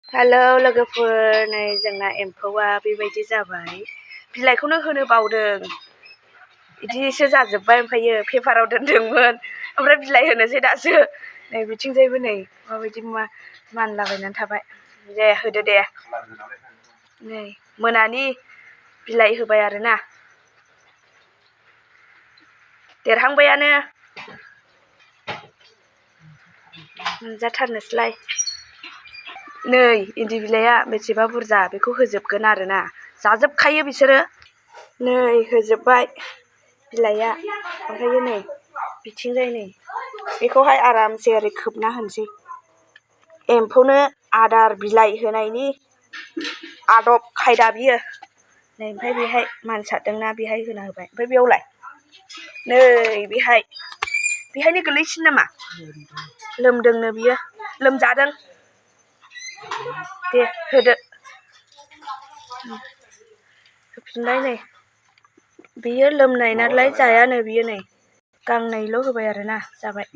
Hello लोगोफोर, नै जोंना एम्फौआ बेबायदि जाबाय। बिलाइखौनो होनो बावदों, बिदिसो जाजोब्बाय। ओमफ्रायो पेपाराव दोनदोंमोन, ओमफ्राय बिलाइ होनोसै दासो। नै बिथिंजायबो नै माबायदि मानलाबायनानै थाबाय। दे होदो दे। नै मोनानि बिलाइ होबाय आरोना, देरहांबायानो मोनजाथारनोसैलाय। नै इन्दि बिलाइआ बेसेबा बुरजा, बेखौ होजोबगोन आरोना, जाजोबखायो बिसोरो। नै होजोब्बाय बिलाइआ, ओमफ्रायो नै बिथिंजाय नै बेखौहाय आरामसे ओरै खोबना होनोसै। एम्फौनो आदार बिलाइ होनायनि आदब खायदा बियो। नै ओमफ्राय बेहाय मानसारदोंना, बेहाय होना होबाय। ओमफ्राय बेयावलाय नै बेहायनो गोलैसिन नामा? लोमदोंनो बियो, लोमजादों। दे होदो। होफिनबाय नै, बेयो लोमनाय नालाय जायानो बियो। नै गांनैल' होबाय आरोना, जाबाय।